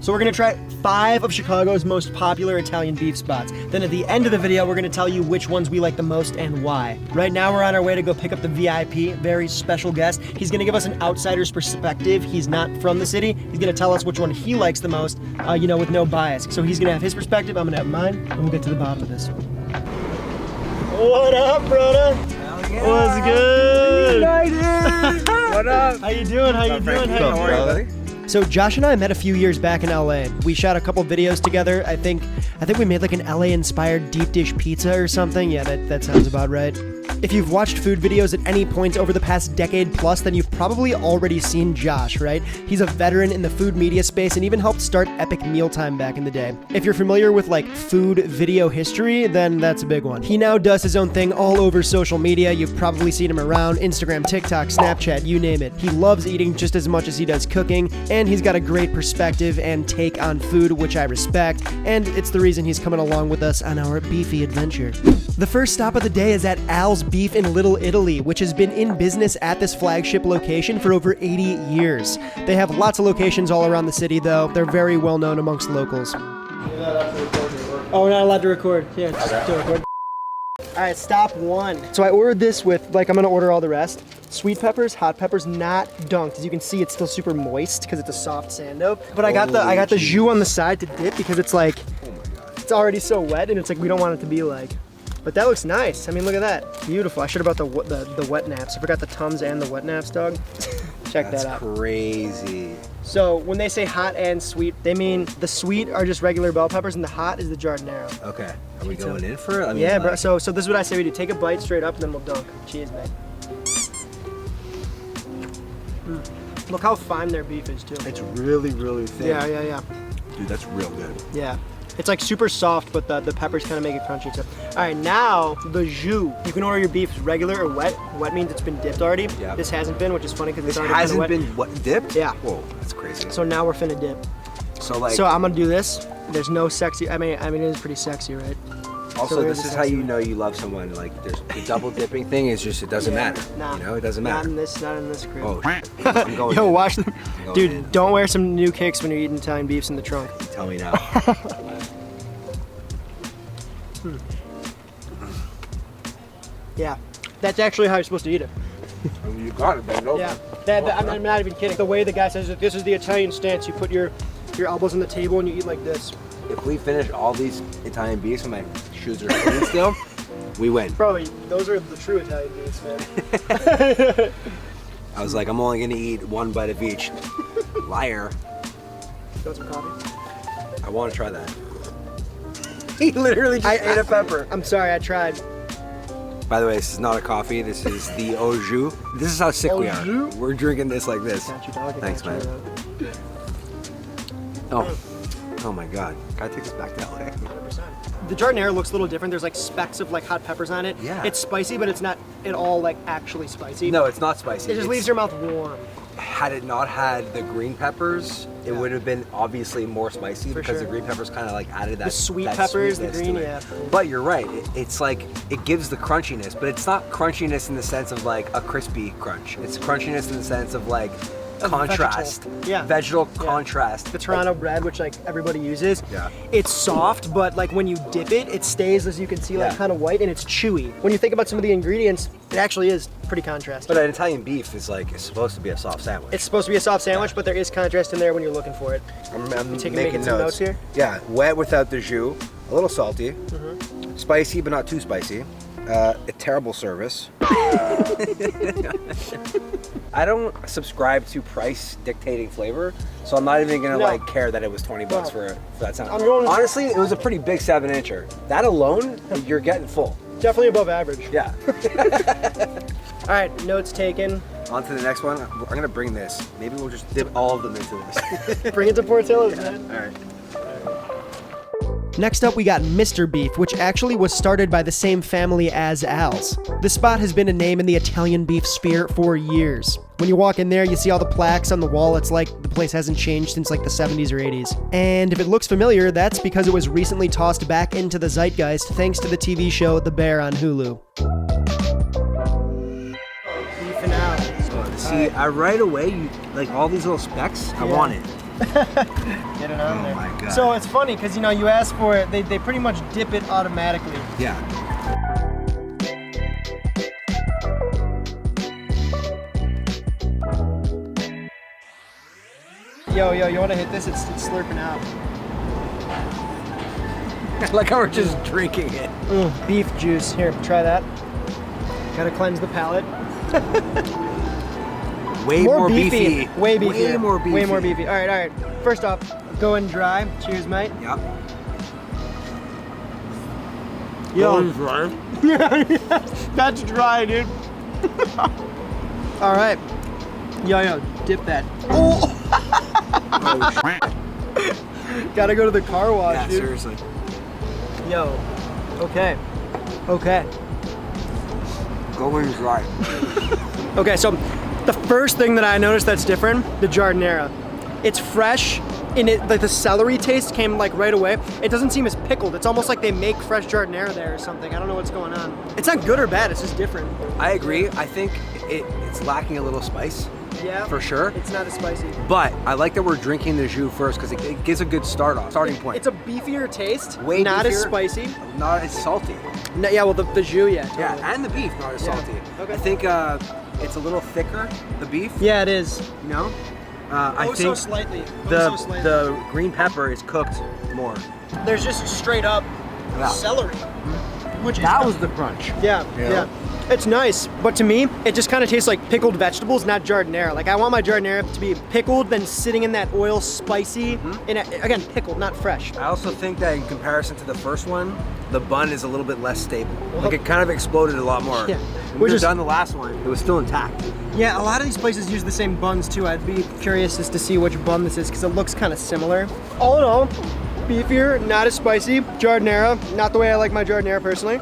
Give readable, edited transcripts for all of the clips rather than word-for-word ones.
So we're gonna try 5 of Chicago's most popular Italian beef spots. Then at the end of the video, we're gonna tell you which ones we like the most and why. Right now, we're on our way to go pick up the VIP, very special guest. He's gonna give us an outsider's perspective. He's not from the city. He's gonna tell us which one he likes the most, you know, with no bias. So he's gonna have his perspective, I'm gonna have mine, and we'll get to the bottom of this. What up, brother? Yeah. What's good? What up? How you doing? How you doing? How you doing? So Josh and I met a few years back in LA. We shot a couple videos together. I think we made like an LA inspired deep dish pizza or something. Yeah, that sounds about right. If you've watched food videos at any point over the past decade plus, then you've probably already seen Josh, right? He's a veteran in the food media space and even helped start Epic Mealtime back in the day. If you're familiar with like food video history, then that's a big one. He now does his own thing all over social media. You've probably seen him around Instagram, TikTok, Snapchat, you name it. He loves eating just as much as he does cooking, and he's got a great perspective and take on food, which I respect, and it's the reason he's coming along with us on our beefy adventure. The first stop of the day is at Al's Beef in Little Italy, which has been in business at this flagship location for over 80 years. They have lots of locations all around the city, though. They're very well known amongst locals. Oh, we're not allowed to record. Yeah, just do record. All right, stop 1. So I ordered this with, like, I'm gonna order all the rest. Sweet peppers, hot peppers, not dunked. As you can see, it's still super moist because it's a soft sando. But I got the jus on the side to dip because it's like, it's already so wet, and it's like we don't want it to be like. But that looks nice. I mean, look at that. Beautiful. I should have brought the wet naps. I forgot the Tums and the wet naps, dog. Check that out. That's crazy. So when they say hot and sweet, they mean the sweet are just regular bell peppers and the hot is the giardinero. Okay. Are we going in for it? I mean, yeah, bro. So this is what I say we do. Take a bite straight up and then we'll dunk. Cheers, man. Look how fine their beef is, too. It's really, really thin. Yeah. Dude, that's real good. Yeah. It's like super soft, but the peppers kind of make it crunchy. So, all right, now the jus. You can order your beef regular or wet. Wet means it's been dipped already. Yeah. This hasn't been, which is funny because it's already hasn't wet. been what, dipped? Yeah. Whoa, that's crazy. So now we're finna dip. So I'm gonna do this. There's no sexy. I mean, it is pretty sexy, right? Also, so this is how you know you love someone. Like, there's the double dipping thing is just, it doesn't matter. Nah, you know, it doesn't matter. Not in this crib. Oh, I'm going Yo, in. watch them. Dude, in. don't wear some new kicks when you're eating Italian beefs in the trunk. Tell me now. Yeah, that's actually how you're supposed to eat it. You got it, man. Yeah, I'm not even kidding. The way the guy says it, this is the Italian stance. You put your elbows on the table and you eat like this. If we finish all these Italian beefs and my shoes are clean still, we win. Bro, those are the true Italian beefs, man. I was like, I'm only gonna eat 1 bite of each. Liar. You want some coffee? I want to try that. He literally just ate a pepper. I'm sorry, I tried. By the way, this is not a coffee. This is the au jus. This is how sick we are. Jus? We're drinking this like this. Got you, dog. Thanks, man. Oh my God. Gotta take this back to LA. 100%. The giardinero looks a little different. There's like specks of like hot peppers on it. Yeah. It's spicy, but it's not at all like actually spicy. No, it's not spicy. It just leaves your mouth warm. Had it not had the green peppers, it would have been obviously more spicy because the green peppers kind of like added that. The sweet that peppers, the sweetness green, to it. yeah. But you're right. It's like it gives the crunchiness, but it's not crunchiness in the sense of like a crispy crunch. It's crunchiness in the sense of like contrast. Vegetal contrast. The Toronto bread, which like everybody uses. Yeah. It's soft, but like when you dip it, it stays, as you can see, like kind of white, and it's chewy. When you think about some of the ingredients, it actually is pretty contrasty. But an Italian beef is like, it's supposed to be a soft sandwich. It's supposed to be a soft sandwich, but there is contrast in there when you're looking for it. I'm making some notes here. Yeah, wet without the jus, a little salty, spicy but not too spicy. A terrible service. I don't subscribe to price dictating flavor, so I'm not even gonna like care that it was 20 bucks for that sound. Honestly, it was a pretty big 7-incher. That alone, you're getting full. Definitely above average. Yeah. All right, notes taken. On to the next one. I'm gonna bring this. Maybe we'll just dip all of them into this. Bring it to Portillo's, man. All right. Next up, we got Mr. Beef, which actually was started by the same family as Al's. The spot has been a name in the Italian beef sphere for years. When you walk in there, you see all the plaques on the wall. It's like the place hasn't changed since like the 70s or 80s. And if it looks familiar, that's because it was recently tossed back into the zeitgeist thanks to the TV show The Bear on Hulu. See, right away, like all these little specks, I want it. Get it on there. Oh my God. So it's funny because you know you ask for it, they pretty much dip it automatically. Yeah. Yo, you want to hit this? It's slurping out. Like how we're just drinking it. Beef juice. Here, try that. Gotta cleanse the palate. Way more beefy. Way beefy. Way more beefy. Way more beefy. All right. First off, going dry. Cheers, mate. Yep. Yo. Dry. That's dry, dude. All right. Yo, dip that. Oh. Gotta go to the car wash, Yeah, dude. seriously. Yo. Okay. Going dry. Okay, so the first thing that I noticed that's different, the giardiniera. It's fresh, and like the celery taste came like right away. It doesn't seem as pickled. It's almost like they make fresh giardiniera there or something. I don't know what's going on. It's not good or bad, it's just different. I agree. I think it's lacking a little spice. Yeah. For sure. It's not as spicy. But I like that we're drinking the jus first because it gives a good starting point. It's a beefier taste, Way not beefier, as spicy. Not as salty. No, yeah, well the jus, yeah. Totally. Yeah, and the beef not as Yeah. salty. Okay. I think it's a little thicker, the beef. Yeah, it is. You know? I so think slightly. the green pepper is cooked more. There's just straight up Yeah. celery. Which is That was the crunch. Yeah. It's nice, but to me, it just kind of tastes like pickled vegetables, not giardiniera. Like I want my giardiniera to be pickled, then sitting in that oil, spicy, and again, pickled, not fresh. I also think that in comparison to the first one, the bun is a little bit less stable. Like it kind of exploded a lot more. Yeah. When Which we were is- done the last one, it was still intact. Yeah, a lot of these places use the same buns too. I'd be curious as to see which bun this is because it looks kind of similar. All in all, beefier, not as spicy. Giardiniera, not the way I like my giardiniera personally,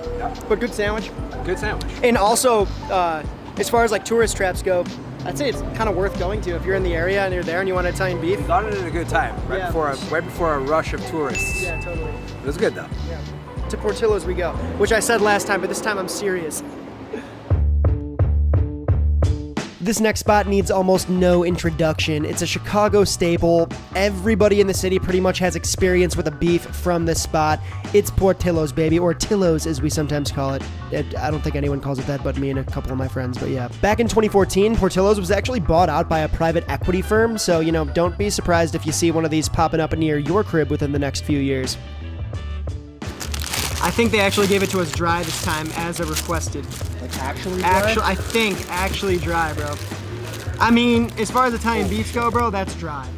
but good sandwich. Good sandwich. And also, as far as like tourist traps go, I'd say it's kind of worth going to if you're in the area and you're there and you want Italian beef. We got it at a good time, right before a rush of tourists. Yeah, totally. It was good though. Yeah. To Portillo's we go, which I said last time, but this time I'm serious. This next spot needs almost no introduction. It's a Chicago staple. Everybody in the city pretty much has experience with a beef from this spot. It's Portillo's, baby, or Tillo's as we sometimes call it. I don't think anyone calls it that but me and a couple of my friends, but yeah. Back in 2014, Portillo's was actually bought out by a private equity firm, so, you know, don't be surprised if you see one of these popping up near your crib within the next few years. I think they actually gave it to us dry this time, as I requested. Like actually dry? I think actually dry, bro. I mean, as far as Italian beefs go, bro, that's dry.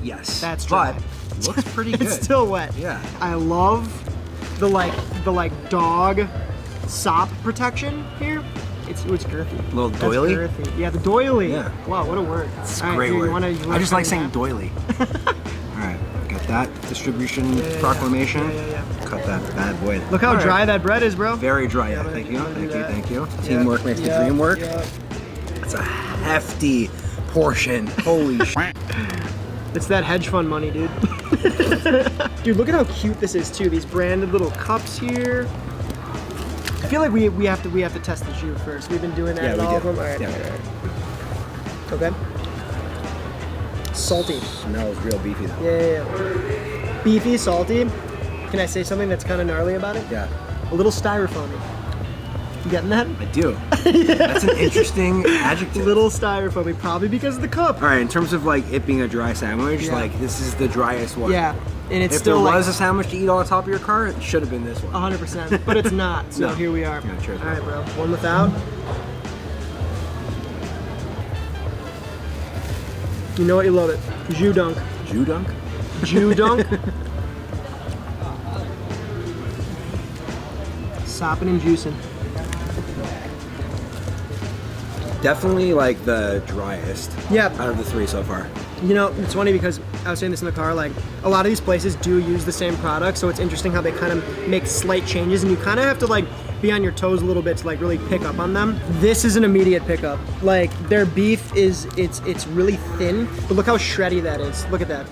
Yes. That's dry. But looks pretty good. It's still wet. Yeah. I love the dog sop protection here. It's girthy. Little doily? That's girthy. Yeah, the doily. Yeah. Wow, what a word. It's All a right, great dude, word. you wanna I just like try saying that? doily. All right, got that distribution proclamation. Yeah. Cut that bad boy. Look how All right. dry that bread is, bro. Very dry. Yeah, I'm thank gonna do you. that. Thank you. Teamwork makes the dream work. Yeah. It's a hefty portion. Holy shit. It's that hedge fund money, dude. Dude, look at how cute this is too. These branded little cups here. I feel like we have to test the jus first. We've been doing that Yeah, in we all did. of them. All right. Yeah. Okay. Salty. Smells real beefy though. Yeah. Beefy, salty. Can I say something that's kind of gnarly about it? Yeah. A little styrofoamy. You getting that? I do. That's an interesting adjective. Little styrofoamy, probably because of the cup. All right, in terms of like it being a dry sandwich, Yeah. like this is the driest one. Yeah, and it's If still there like was a sandwich to eat on the top of your car, it should have been this one. 100%, but it's not. So No. here we are. Yeah, cheers, All right, bro. One without. You know what? You love it. Jus dunk. Jew dunk? Jus dunk. Sopping and juicing. Definitely like the driest Yeah. out of the three so far. You know, it's funny because I was saying this in the car, like, a lot of these places do use the same product, so it's interesting how they kind of make slight changes, and you kind of have to, like, be on your toes a little bit to, like, really pick up on them. This is an immediate pickup. Like, their beef is, it's really thin, but look how shreddy that is. Look at that.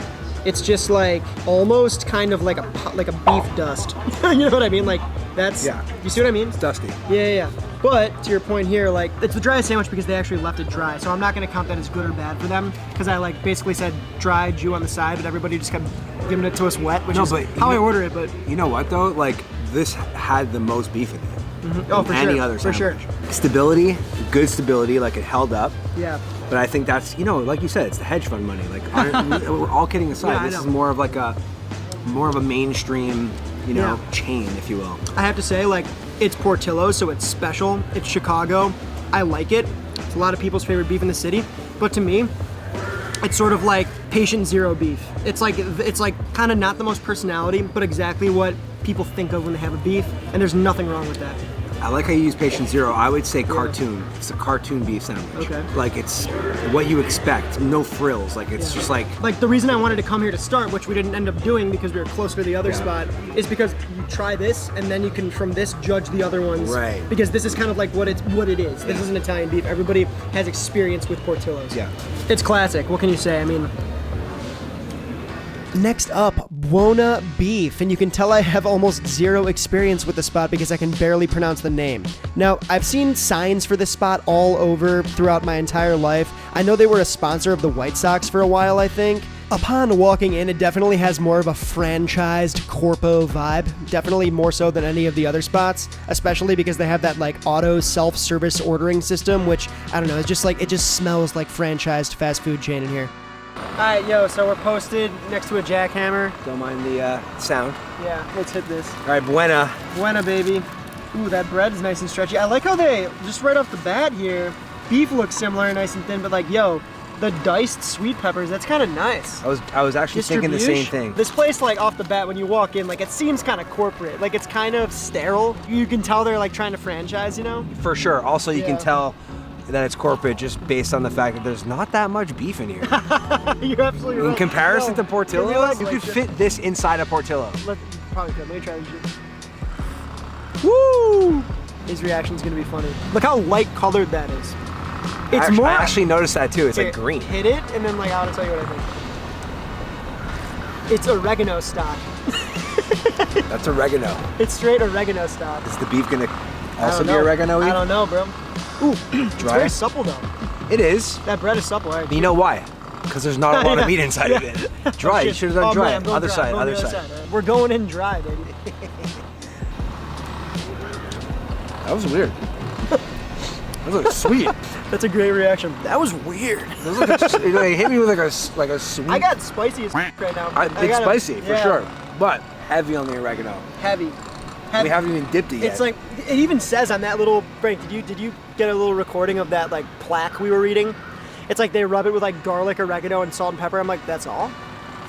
It's just, like, almost kind of like a beef dust. You know what I mean? Like, that's, Yeah. you see what I mean? It's dusty. Yeah. But to your point here, like, it's the driest sandwich because they actually left it dry. So I'm not gonna count that as good or bad for them because I like basically said dry Jew on the side, but everybody just kept giving it to us wet, which is how I order it. But you know what though? Like this had the most beef in it. Mm-hmm. Oh, for any sure. other for sandwich. sure. Stability, good stability, like it held up. Yeah. But I think that's, you know, like you said, it's the hedge fund money. Like, we're all kidding aside, this is more of like a mainstream, you know, chain, if you will. I have to say, like, it's Portillo, so it's special. It's Chicago. I like it. It's a lot of people's favorite beef in the city. But to me, it's sort of like patient zero beef. It's like kind of not the most personality, but exactly what people think of when they have a beef, and there's nothing wrong with that. I like how you use patient zero. I would say cartoon. It's a cartoon beef sandwich. Okay. Like it's what you expect. No frills. Like it's just like the reason I wanted to come here to start, which we didn't end up doing because we were closer to the other spot, is because you try this and then you can from this judge the other ones. Right. Because this is kind of like what it is. This is an Italian beef. Everybody has experience with Portillos. Yeah. It's classic. What can you say? I mean. Next up, Buona beef, and you can tell I have almost zero experience with the spot because I can barely pronounce the name. Now, I've seen signs for this spot all over throughout my entire life. I know they were a sponsor of the White Sox for a while, I think. Upon walking in, it definitely has more of a franchised corpo vibe, definitely more so than any of the other spots, especially because they have that like auto self-service ordering system, which, I don't know, it's just like, it just smells like franchised fast food chain in here. Alright, yo, so we're posted next to a jackhammer. Don't mind the sound. Yeah, let's hit this. All right, Buona. Buona, baby. Ooh, that bread is nice and stretchy. I like how they, just right off the bat here, beef looks similar, nice and thin, but like, yo, the diced sweet peppers, that's kind of nice. I was actually thinking the same thing. This place, like, off the bat, when you walk in, like, it seems kind of corporate. Like, it's kind of sterile. You can tell they're, like, trying to franchise, you know? For sure. Also, you can tell that it's corporate just based on the fact that there's not that much beef in here. You're absolutely right. In comparison to Portillo, you could fit this inside a Portillo. Probably could. Let me try this shit. Woo! His reaction's gonna be funny. Look how light colored that is. I actually noticed that too. It's like green. Hit it, and then like I want to tell you what I think. It's oregano stock. That's oregano. It's straight oregano stock. Is the beef gonna also be oregano-y? I don't know, bro. Ooh, it's very supple though. It is. That bread is supple. Right? You know why? Because there's not a lot of meat inside of it. Dry. You should have done dry. Man, other side. Right? We're going in dry, baby. That was weird. That was sweet. That's a great reaction. That was weird. It hit me with like a sweet. I got spicy as right now. It's spicy for sure, but heavy on the oregano. Heavy. We haven't even dipped it yet. It's like, it even says on that little, Frank, did you get a little recording of that like plaque we were reading? It's like they rub it with like garlic, oregano, and salt and pepper. I'm like, that's all?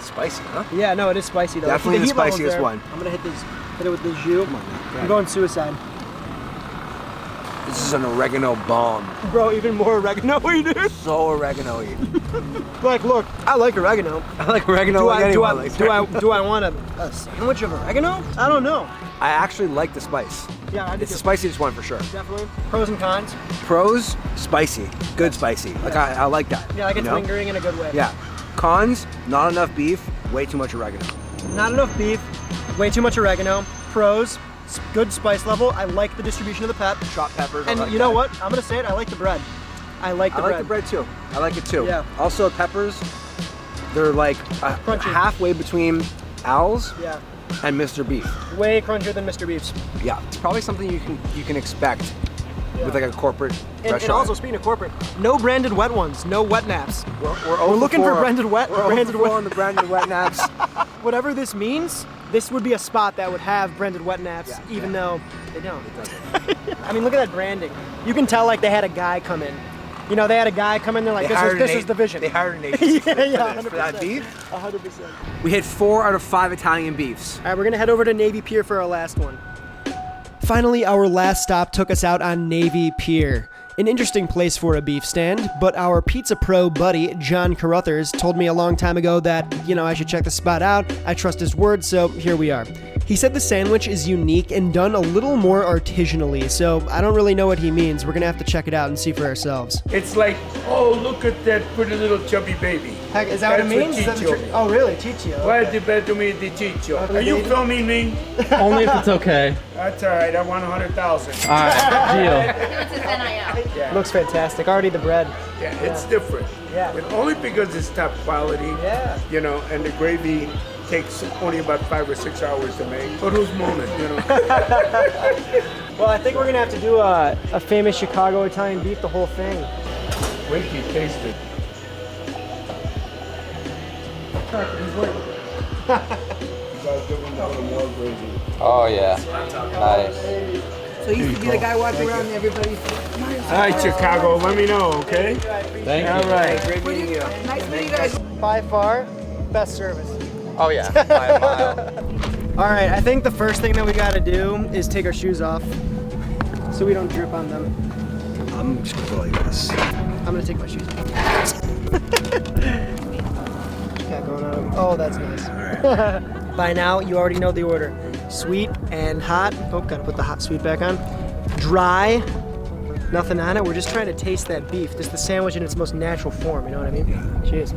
Spicy, huh? Yeah, no, it is spicy though. Definitely the spiciest one. I'm gonna hit it with this jus. Come on, man. I'm going suicide. This is an oregano bomb. Bro, even more oregano-y, dude. So oregano-y. Like, look, I like oregano. I like oregano do I want a sandwich of oregano? I don't know. I actually like the spice. Yeah, I do. It's the spiciest one for sure. Definitely. Pros and cons. Pros, spicy. Good spicy. Like I like that. Yeah, like it's lingering in a good way. Yeah. Cons, not enough beef, way too much oregano. Not enough beef, way too much oregano. Pros, good spice level. I like the distribution of the pep. Chopped peppers. And you know what? I'm gonna say it. I like the bread. I like the bread too. I like it too. Yeah. Also, peppers, they're like halfway between Al's and Mr. Beef. Way crunchier than Mr. Beef's. Yeah. It's probably something you can expect with like a corporate restaurant. And also, speaking of corporate, no branded wet ones, no wet naps. We're looking for branded wet. We're on the branded wet naps. Whatever this means, this would be a spot that would have branded wet naps, even though they don't. I mean, look at that branding. You can tell like they had a guy come in. You know, they had a guy come in there like, this is the vision. They hired an agency for that beef. 100%. We hit 4 out of 5 Italian beefs. All right, we're gonna head over to Navy Pier for our last one. Finally, our last stop took us out on Navy Pier. An interesting place for a beef stand, but our pizza pro buddy, John Carruthers, told me a long time ago that, I should check the spot out. I trust his word, so here we are. He said the sandwich is unique and done a little more artisanally, so I don't really know what he means. We're gonna have to check it out and see for ourselves. It's like, oh, look at that pretty little chubby baby. Heck, is that what it means? Is that the oh, really? Ciccio. Why did you mean the Ciccio? Are you filming me? Only if it's okay. That's all right. I want 100,000. All right, deal. Yeah. Looks fantastic. Already the bread. Yeah, it's different. Yeah. But only because it's top quality. Yeah. You know, and the gravy takes only about 5 or 6 hours to make. But who's moaning, you know? Well, I think we're gonna have to do a famous Chicago Italian beef, the whole thing. Wait till you taste it. You guys give them a little more gravy. Oh yeah, nice. So you used to be the guy walking around and everybody. All right, Chicago, let me know, okay? Thank you. All right. Great meeting you. Nice meeting you guys. By far, best service. Oh yeah, by a mile. All right, I think the first thing that we gotta do is take our shoes off so we don't drip on them. I'm just gonna go like this. I'm gonna take my shoes off. Got going on. Oh, that's nice. By now, you already know the order. Sweet and hot. Oh, gotta put the hot sweet back on. Dry. Nothing on it. We're just trying to taste that beef. Just the sandwich in its most natural form. You know what I mean? Yeah. Cheers.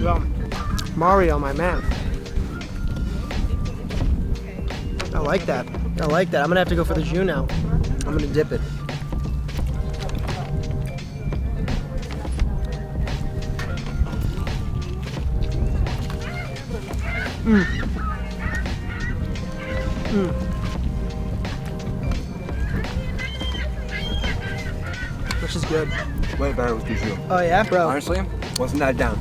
Well, Mario, my man. I like that. I like that. I'm gonna have to go for the jus now. I'm gonna dip it. This is good. Way better with the jus. Oh yeah, bro. Honestly, wasn't that down.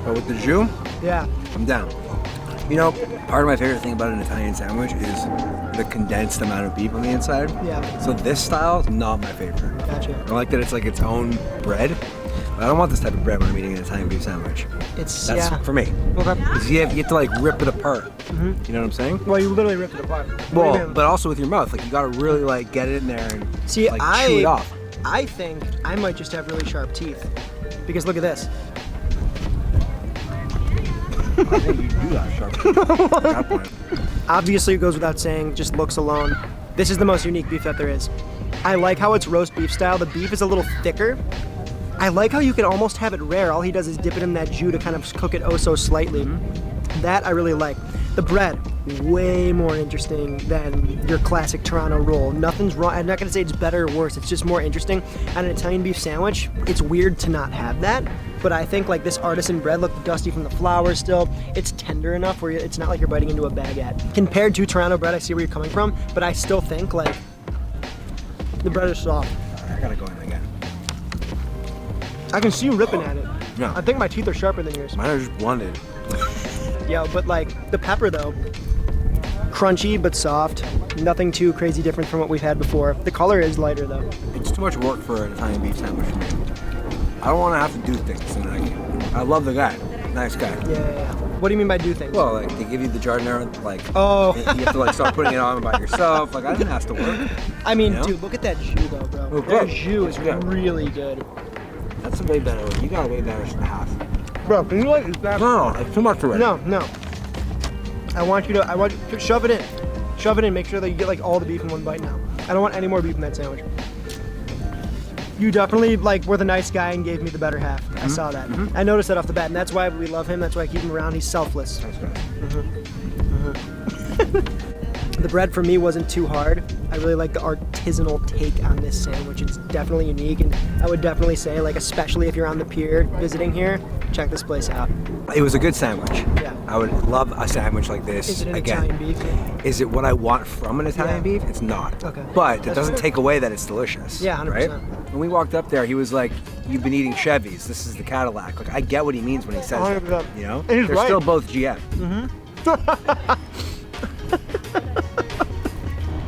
But with the jus, Yeah. I'm down. You know, part of my favorite thing about an Italian sandwich is the condensed amount of beef on the inside. Yeah. So this style is not my favorite. Gotcha. I like that it's like its own bread. But I don't want this type of bread when I'm eating an Italian beef sandwich. It's That's for me. Okay. Because you have to like rip it apart. You know what I'm saying? Well, you literally ripped it apart. Well, but also with your mouth, like you gotta really like get it in there and See, like chew it off. I think I might just have really sharp teeth. Because look at this. I think you do that sharp. At that point. Obviously, it goes without saying, just looks alone. This is the most unique beef that there is. I like how it's roast beef style. The beef is a little thicker. I like how you can almost have it rare. All he does is dip it in that jus to kind of cook it oh so slightly. That I really like. The bread, way more interesting than your classic Toronto roll. Nothing's wrong. I'm not gonna say it's better or worse. It's just more interesting. On an Italian beef sandwich, it's weird to not have that. But I think like this artisan bread, look dusty from the flour still. It's tender enough where it's not like you're biting into a baguette. Compared to Toronto bread, I see where you're coming from, but I still think like the bread is soft. I gotta go in again. I can see you ripping at it. Yeah. I think my teeth are sharper than yours. Mine are just blended. Yeah, but like the pepper though, crunchy but soft. Nothing too crazy different from what we've had before. The color is lighter though. It's too much work for an Italian beef sandwich for me. I don't want to have to do things. And I love the guy. Nice guy. Yeah. What do you mean by do things? Well, like they give you the jardinera, like Oh. you have to like start putting it on by yourself. Like I didn't have to work. I mean, you know? dude, look at that jus though, bro. Oh, Their good. jus is It's good. really good. That's a way better. You got a way better than half. Bro, can you like that? No, it's too much already. No. I want you to shove it in. Shove it in, make sure that you get like all the beef in one bite now. I don't want any more beef in that sandwich. You definitely like were the nice guy and gave me the better half. I saw that. I noticed that off the bat, and that's why we love him. That's why I keep him around. He's selfless. That's good. The bread for me wasn't too hard. I really like the artisanal take on this sandwich. It's definitely unique, and I would definitely say, like, especially if you're on the pier visiting here, check this place out. It was a good sandwich. Yeah. I would love a sandwich like this. Is it an again. Italian beef? Is it what I want from an Italian Yeah. beef? It's not. Okay. But that That's doesn't fair. take away that it's delicious. Yeah, 100%. Right? When we walked up there, he was like, "You've been eating Chevys. This is the Cadillac." Like I get what he means when he says 100%. that. You know, And he's they're right. still both GM.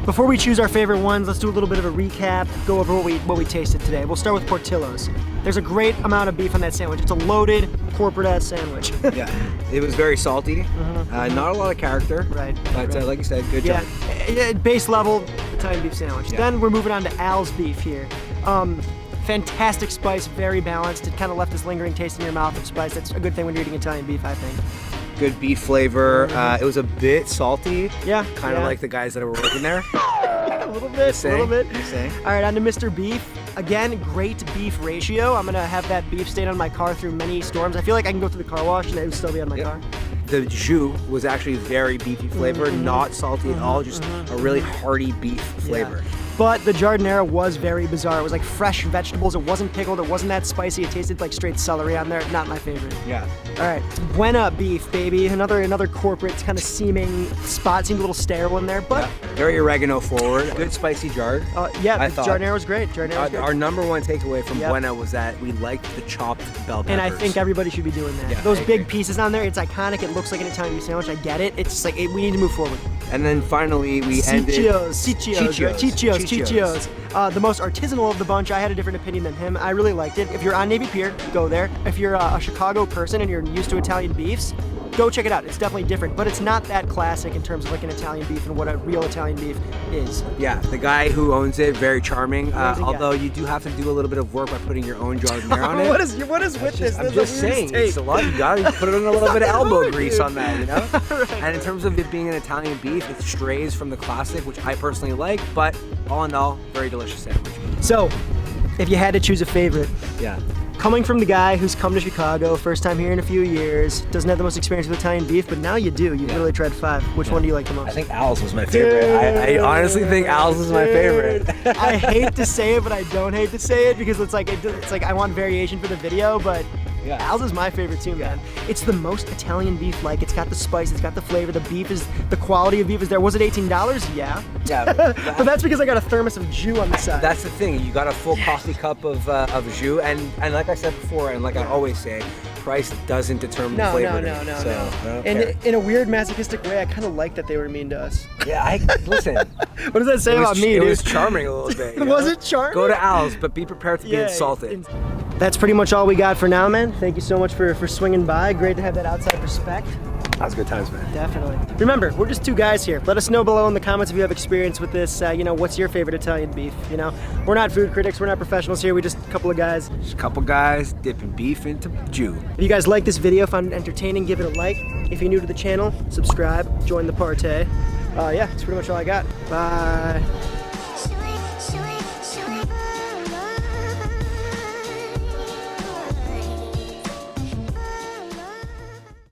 Before we choose our favorite ones, let's do a little bit of a recap, go over what we tasted today. We'll start with Portillo's. There's a great amount of beef on that sandwich. It's a loaded, corporate-ass sandwich. Yeah, it was very salty. Not a lot of character. Right, But right. like you said, good Yeah, job. base level Italian beef sandwich. Yeah. Then we're moving on to Al's beef here. Fantastic spice, very balanced. It kind of left this lingering taste in your mouth of spice. That's a good thing when you're eating Italian beef, I think. Good beef flavor. It was a bit salty. Yeah, Kind of yeah. like the guys that were working there. A little bit, a little bit. Just saying. All right, on to Mr. Beef. Again, great beef ratio. I'm gonna have that beef staying on my car through many storms. I feel like I can go through the car wash and it would still be on my car. The jus was actually very beefy flavor, not salty at all, just a really hearty beef flavor. Yeah. But the giardiniera was very bizarre. It was like fresh vegetables. It wasn't pickled. It wasn't that spicy. It tasted like straight celery on there. Not my favorite. Yeah. All right, Buona beef, baby. Another corporate kind of seeming spot. Seemed a little sterile in there, but very oregano forward. Good spicy jar. Yeah, the giardiniera was great. Our number one takeaway from Buona was that we liked the chopped bell peppers. And I think everybody should be doing that. Yeah, Those big pieces on there, it's iconic. It looks like an Italian beef sandwich. I get it. It's just like we need to move forward. And then finally we ended Ciccio's. The most artisanal of the bunch. I had a different opinion than him. I really liked it. If you're on Navy Pier, go there. If you're a Chicago person and you're used to Italian beefs, go check it out. It's definitely different, but it's not that classic in terms of like an Italian beef and what a real Italian beef is. Yeah, the guy who owns it, very charming. Although you do have to do a little bit of work by putting your own giardiniera on it. What is with this? I'm just saying, it's a lot. You gotta put it on a little bit of elbow grease on that, you know? Right. And in terms of it being an Italian beef, it strays from the classic, which I personally like, but all in all, very delicious sandwich. So, if you had to choose a favorite, yeah. Coming from the guy who's come to Chicago, first time here in a few years, doesn't have the most experience with Italian beef, but now you do. You've really tried 5. Which one do you like the most? I think Al's was my favorite. I honestly think Al's was my favorite. I hate to say it, but I don't hate to say it because it's like I want variation for the video, but Al's is my favorite too, man. It's the most Italian beef like. It's got the spice, it's got the flavor, the quality of beef is there. Was it $18? Yeah. Yeah. But that's because I got a thermos of jus on the side. That's the thing. You got a full coffee cup of jus, and like I said before, and like I always say, price doesn't determine flavor. No. And in a weird masochistic way, I kind of like that they were mean to us. Yeah, listen. What does that say about me, It dude? was charming a little bit. Was it charming? Go to Al's, but be prepared to be insulted. That's pretty much all we got for now, man. Thank you so much for swinging by. Great to have that outside respect. That was good times, man. Definitely. Remember, we're just 2 guys here. Let us know below in the comments if you have experience with this. What's your favorite Italian beef? We're not food critics. We're not professionals here. We're just a couple of guys. Just a couple guys dipping beef into jus. If you guys like this video, found it entertaining, give it a like. If you're new to the channel, subscribe, join the party. Yeah, that's pretty much all I got. Bye.